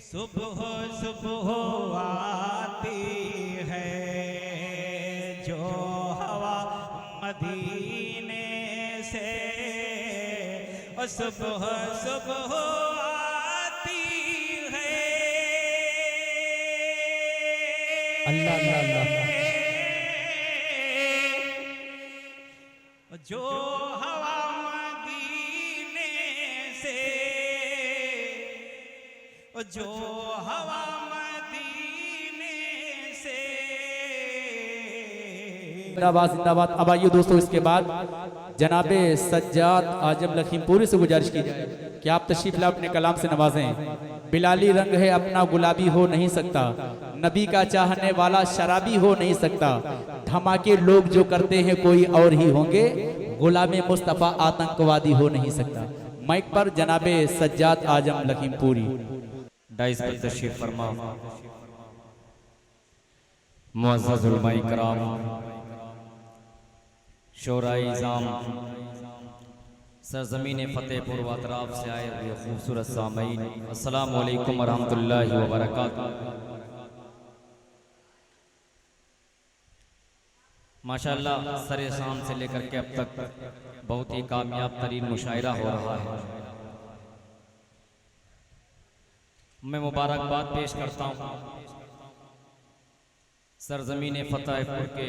सुबह सुबह आती है जो हवा मदीने से, सुबह सुबह आती है। अल्लाह अल्लाह अल्लाह। जो हवा मदीने से, जो हवा मदीने से। जिंदाबाद जिंदाबाद। अब आइए दोस्तों, इसके बाद जनाबे सज्जाद आजम लखीमपुरी से गुजारिश की जाए कि आप तशरीफ ला अपने कलाम से नवाजें। बिलाली रंग है अपना गुलाबी हो नहीं सकता, नबी का चाहने वाला शराबी हो नहीं सकता, धमाके लोग जो करते हैं कोई और ही होंगे, गुलामे मुस्तफ़ा आतंकवादी हो नहीं सकता। माइक पर जनाबे सज्जाद आजम लखीमपुरी। डाइस पर तशरीफ फरमा मुअज़्ज़ज़ उलमा इकराम, शोराए इज़ाम, सरज़मीन फ़तेहपुर व अतराफ से आए हुए खूबसूरत सामईन, अस्सलामु अलैकुम व रहमतुल्लाहि व बरकातुहू। माशाअल्लाह सरे शाम से लेकर के अब तक बहुत ही कामयाब तरीन मुशायरा हो रहा है। मैं मुबारकबाद पेश करता हूँ सरजमीन फतेहपुर के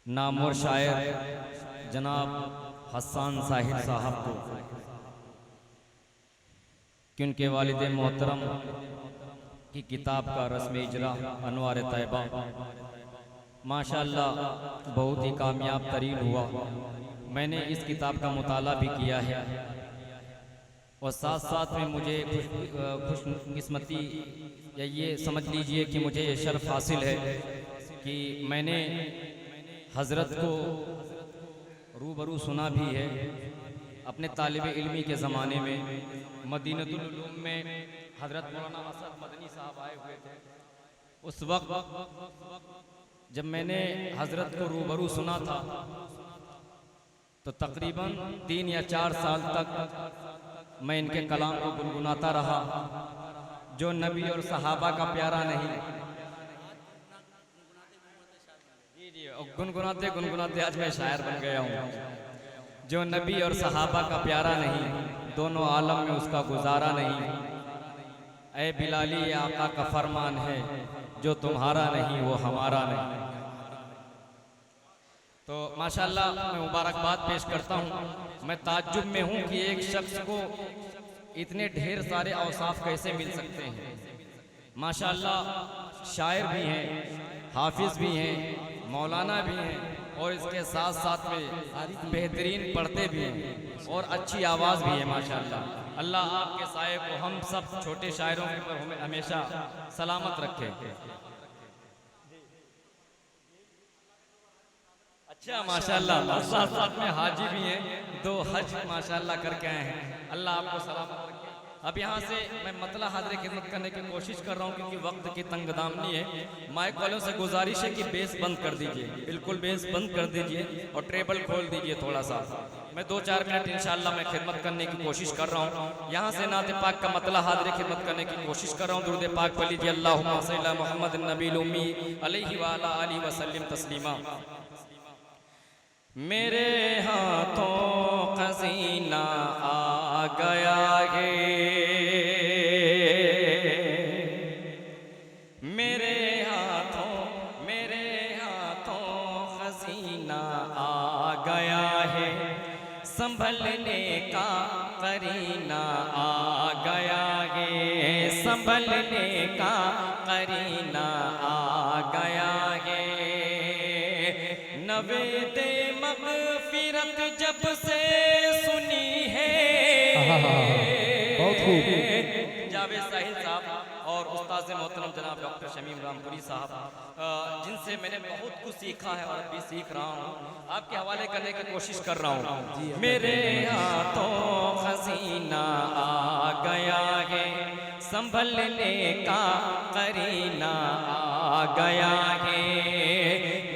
नामवर शायर जनाब हसन साहिब साहब को कि उनके वालिद मोहतरम की किताब का रस्म इजरा अनवार तैयबा माशाअल्लाह बहुत ही कामयाब तरीन हुआ। मैंने इस किताब का मुताला भी किया है और साथ साथ में मुझे खुशकिस्मती या ये समझ लीजिए कि मुझे ये शर्फ हासिल है कि मैंने हज़रत को रूबरू सुना भी है। अपने तालिब इल्मी के ज़माने में मदीनतुल उलूम में हज़रत मौलाना असद मदनी साहब आए हुए थे। उस वक्त जब मैंने हज़रत को रूबरू सुना था तो तकरीबन 3 या 4 साल तक मैं इनके कलाम को गुनगुनाता रहा। जो नबी और सहाबा का प्यारा नहीं, गुनगुनाते गुनगुनाते आज मैं शायर बन गया हूँ। जो नबी और सहाबा का प्यारा नहीं, दोनों आलम में उसका गुजारा नहीं। ऐ बिलाली ये आका का फरमान है, जो तुम्हारा नहीं वो हमारा नहीं। तो माशाअल्लाह मैं मुबारकबाद पेश करता हूँ। मैं ताज्जुब में हूँ कि एक शख्स को इतने ढेर सारे औसाफ कैसे मिल सकते हैं। माशाअल्लाह शायर भी हैं, हाफिज भी हैं, मौलाना भी हैं और इसके साथ साथ में बेहतरीन पढ़ते भी हैं और अच्छी आवाज़ भी है माशाअल्लाह। अल्लाह आपके साए को हम सब छोटे शायरों के ऊपर हमें हमेशा सलामत रखे। अच्छा माशाअल्लाह, साथ साथ में हाजी भी हैं, 2 हज माशाअल्लाह करके आए हैं। अल्लाह आपको सलामत रखे। अब यहाँ से मैं मतला हाज़िर खिदमत करने की कोशिश कर रहा हूँ क्योंकि वक्त की तंगदामनी है। माइक वालों से गुजारिश है कि बेस बंद कर दीजिए, बिल्कुल बेस बंद कर दीजिए और ट्रेबल खोल दीजिए थोड़ा सा। मैं 2-4 मिनट इंशाअल्लाह मैं खिदमत करने की कोशिश कर रहा हूँ। यहाँ से नात पाक का मतला हाज़िर खिदमत करने की कोशिश कर रहा हूँ। दुरूद पाक पढ़ लीजिए, अल्लाहुम्मा सल्ली अला मुहम्मद नबील उम्मी अलैहि व अला आलिहि व सल्लिम तस्लीमा। मेरे हाथों खज़ीना आ गया है, मेरे हाथों खज़ीना आ गया है, संभलने का करीना आ गया है, संभलने का करीना आ गया है। नवेदे मग़फ़िरत जब से सुनी है, बहुत खूब। जावेद साहिब साहब और उस्ताद मोहतरम जनाब डॉक्टर शमीम रामपुरी साहब, जिनसे मैंने बहुत कुछ सीखा है और अभी सीख रहा हूँ, आपके हवाले करने की कोशिश कर रहा हूँ। मेरे हाथों खज़ीना आ गया है, संभलने का करीना आ गया है।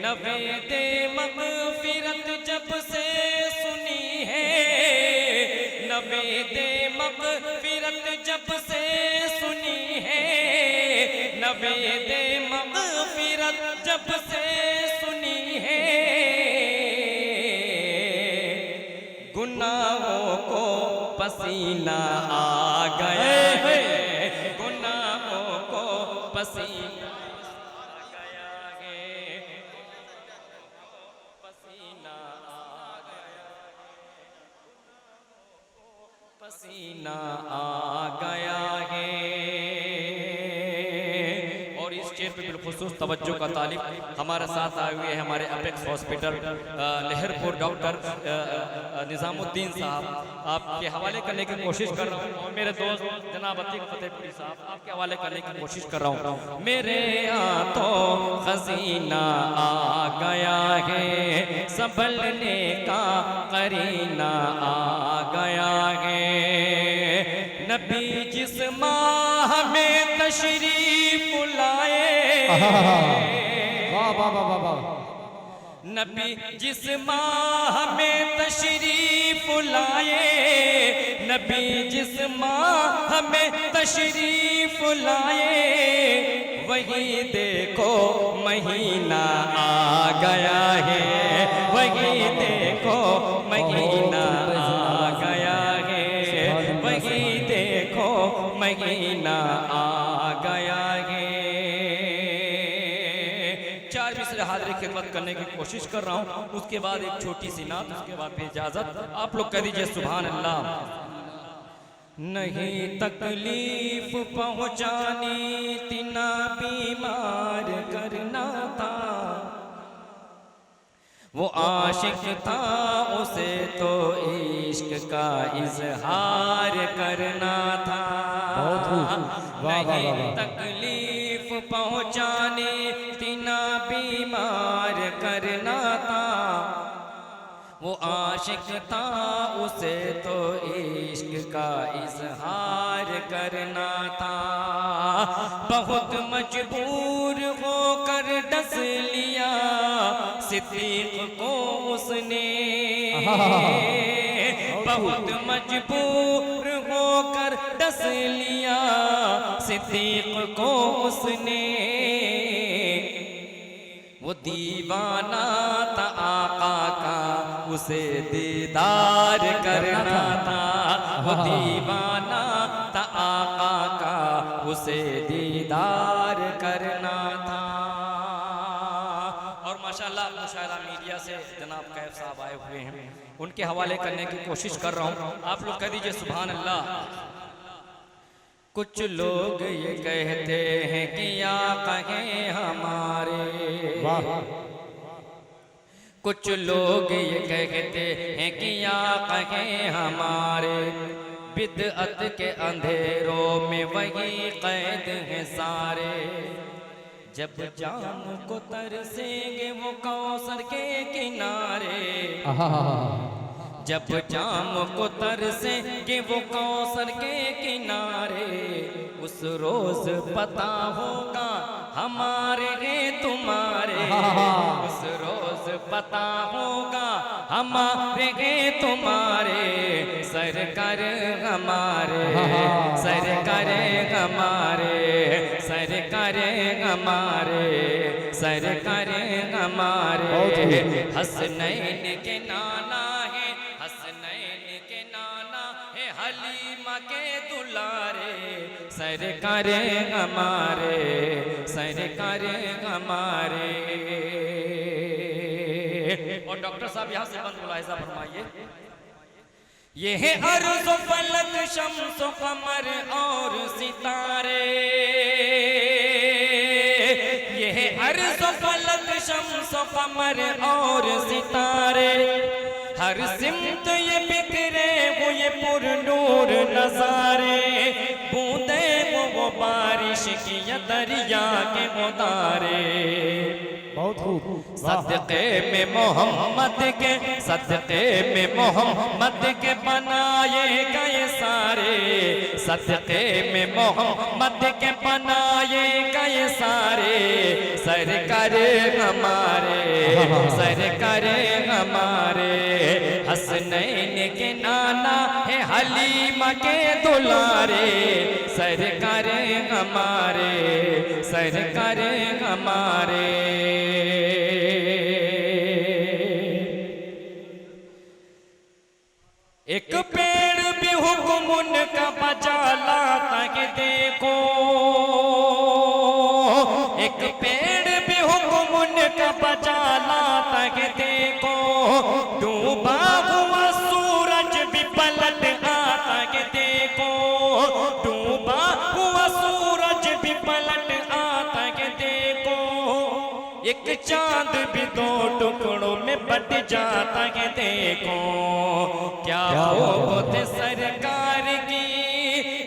नवेदे मग़फ़िरत जब से सुनी है, नवेदे मग़फ़िरत नवेदे मग़फ़िरत जब से सुनी है, गुनाहों को पसीना आ गया है, गुनाहों को पसीना आ गया है, पसीना आ गया है, पसीना आ गया है। और इस शेर पे बिलखुसूस तवज्जो का तालिब हमारे साथ आए हुए हैं हमारे apex hospital Laharpur doctor Nizamuddin साहब, आपके हवाले करने की कोशिश कर रहा हूँ। और मेरे दोस्त जनाब अतीक फतेहपुरी साहब, आपके हवाले करने की कोशिश कर रहा हूँ। मेरे हाथों खजीना आ गया है, संभलने का करीना आ गया है। नबी जिस माह में तशरीफ लाए, वाह वाह वाह वाह वाह। नबी जिस माह में तशरीफ लाए, नबी जिस माह में तशरीफ लाए, वही देखो महीना आ गया है, वही देखो महीना आ गया है, वही देखो महीना आ गया है। चार मिसरे हाज़िर खिदमत करने की कोशिश कर रहा हूँ, उसके बाद एक छोटी सी नात, उसके बाद फिर इजाजत। आप लोग कह दीजिए सुभान अल्लाह। नहीं तकलीफ पहुँचानी थी, ना बीमार करना था, वो आशिक था उसे तो इश्क का इजहार करना था। नहीं तकलीफ पहुँचानी थी, ना बीमार करना था, वो आशिक था उसे तो इश्क का इजहार करना था। बहुत मजबूर होकर डस लिया सिद्दीक को उसने, बहुत मजबूर होकर डस लिया सिद्दीक को उसने। वो दीवाना था आका का, उसे दीदार करना था, वो दीवाना था आका का, उसे दीदार करना था। और माशाल्लाह मुशायरा मीडिया से जनाब कैफ साहब आए हुए हैं, उनके हवाले करने की कोशिश कर रहा हूँ। आप लोग कह दीजिए सुभान अल्लाह। कुछ लोग ये कहते हैं कि या कहें हमारे, कुछ लोग ये कहते हैं कि या कहें हमारे, बिदअत के अंधेरों में वही कैद हैं सारे। जब जाम को तरसेंगे वो कौसर के किनारे, जब जाम को तरसेंगे वो कौसर के किनारे, उस रोज पता होगा हमारे हैं तुम्हारे, उस रोज पता होगा हमारे हैं तुम्हारे। सरकार हमारे, सरकार हमारे, सरकार हमारे, सरकार हमारे। हसनैन के नाना है, हसनैन के नाना है, हलीमा के दुलारे। सरकार हमारे, सरकार हमारे। और डॉक्टर साहब यहाँ से बंद मुलाहिजा फरमाइए। ये है अर्ज़ फलक शम्स कमर और सितारे, ये है अर्ज़ फलक शम्स कमर और सितारे। हर सिमत ये बिखरे हुए पुरनूर नज़ारे, बूंदे वो बारिश की या दरिया के मुतारे। बहुत खूब। सदक़े में मोहम्मद के, सदक़े में मोहम्मद के बनाए गए सारे, सदक़े में मोहम्मद के बनाए गए सारे। सरकार हमारे, सरकार हमारे। हसनैन के नाना है, हलीमा के दुलारे। सरकार हमारे, सरकार हमारे। एक पेड़ भी हुक्म उनका बजा लाता कि देखो, एक पेड़ भी हुक्म उनका बजा लाता कि देखो, डूबा हुआ सूरज भी पलट आता कि देखो, डूबा हुआ सूरज भी पलट आता कि देखो, एक चांद भी दो टुकड़ों में बट जाता कि देखो, क्या खूब थे सरकार की,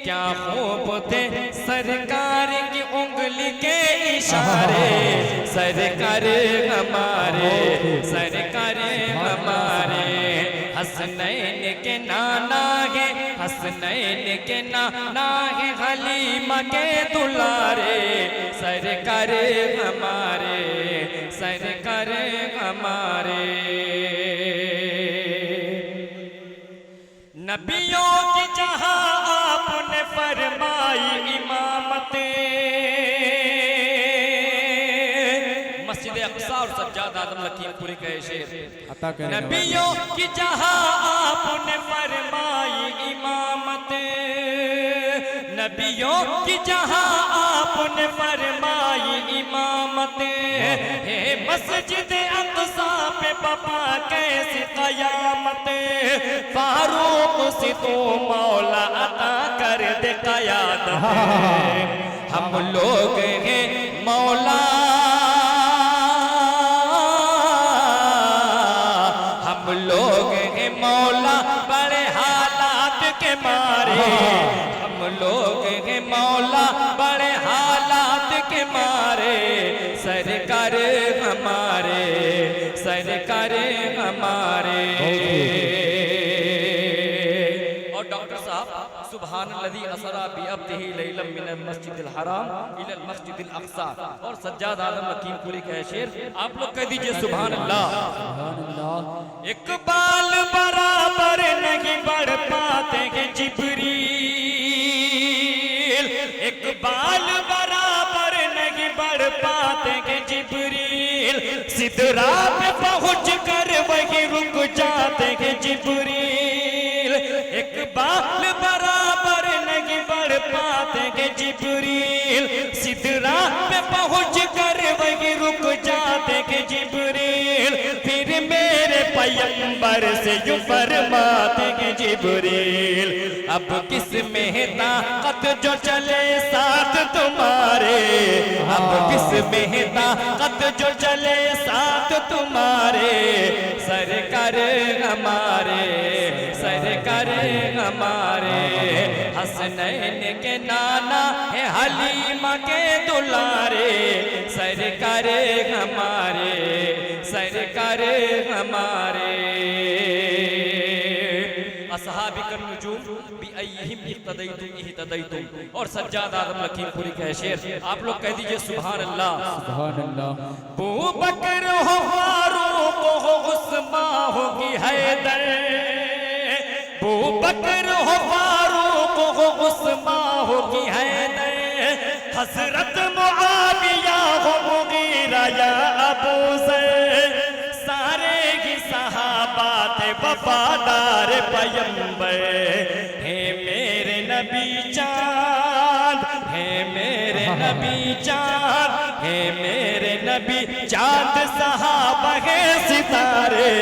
क्या खूब थे सरकार की उंगली के इशारे, सरकार हमारे, सरकार हमारे। हसनैन के नाना है, हसनैन के नाना है, हलीमा के दुलारे, सरकार हमारे, सरकार हमारे। नबियों की जहां आपने फरमाई इमामत, मस्जिद अक्सा और सज्जाद आदम लखीमपुरी का शेर। नबियों की जहां आपने फरमाई इमामत, नबियों की जहां आपने फरमाई इमामत, हे मस्जिद अक्सा पे बाबा कैसी कयामत, फारूक से तो मौला अता कर दे कयामत, हम लोग हैं मौला, हम लोग हैं मौला बड़े हालात के मारे, हम लोग हैं मौला बड़े हालात के मारे, सरकार हमारे, सरकार हमारे। और डॉक्टर साहब सुभान अल्लज़ी असरा बिअब्दिही लैलन मिनल मस्जिदिल हराम इलल मस्जिदिल अक्सा, और सज्जाद आलम लखीमपुरी का शेर आप लोग कह दीजिए सुभान अल्लाह। एक बाल बराबर नहीं बढ़ पाते हैं जिब्रील, एक बाल बराबर नहीं बढ़ पाते हैं जिब्रील, सिदरा पे पहुंच कर वही रुक जाते हैं जिब्रील, एक बाल बराबर नहीं बढ़ पाते हैं जिब्रील, सिदरा पे पहुंच कर वही रुक जाते हैं जिब्रील, फिर मेरे पैगंबर से यूं फरमाते हैं जिब्रील, अब किस में ताकत जो चले साथ तुम्हारे, अब किस में ताकत जो चले साथ तुम्हारे, सरकार हमारे, सरकार हमारे। हसनैन के नाना है हलीमा के दुलारे, सरकार हमारे, सरकार हमारे। असहाबिकन नुजूम बिअय्यिहिम इक्तदैतुम इह्तदैतुम, और सज्जाद आदम लखीमपुरी का शेर आप लोग कह दीजिए सुभान अल्लाह, सुभान अल्लाह। अबू बकर हो फारूक हो उस्मान हो की हैदर, अबू बकर हो फारूक हो उस्मान हो की हैदर, हजरत मुआविया हो मुगीरा या अबू ज़र, सारे ही सहाबा थे वफादार पैगंबर, हे मेरे नबी चाँद, हे मेरे नबी चाँद, हे मेरे नबी चाँद, सहाबा है सितारे,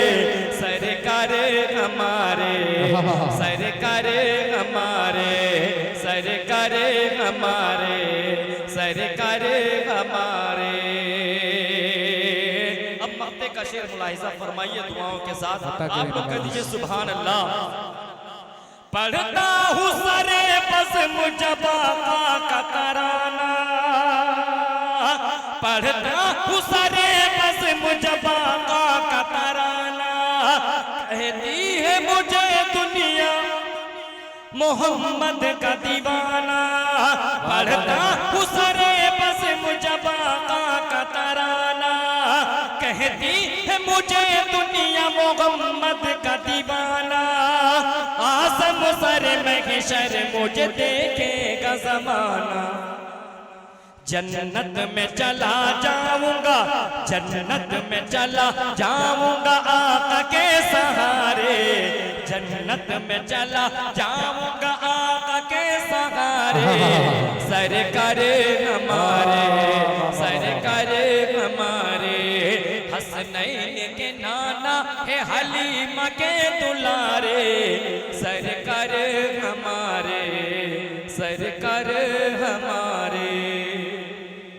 सरकार हमारे, सरकार हमारे, सरकार हमारे, सरकार हमारे। अब मक्ते का शेर मुलाहिजा फरमाइए दुआओं के साथ, आप लोग कह दीजिए सुभान अल्लाह। पढ़ता हूँ सरे बस मुजबा का तराना, पढ़ता हूँ सरे बस मुजबा का तराना, कहती है मुझे दुनिया मोहम्मद का दीवाना, पढ़ता हूँ सरे बस मुजबा का तराना, कहती है मुझे दुनिया मोहम्मद का दीवाना, आज़म सर महशर मुझे देखेगा का जमाना। जन्नत में चला जाऊंगा, जन्नत में चला जाऊंगा आका के सहारे, जन्नत में चला जाऊंगा आका के सहारे। सरकार हमारे, सरकार हमारे, हसनैन के नाना है हलीमा के दुलारे। सरकार हमारे, सरकार हमारे।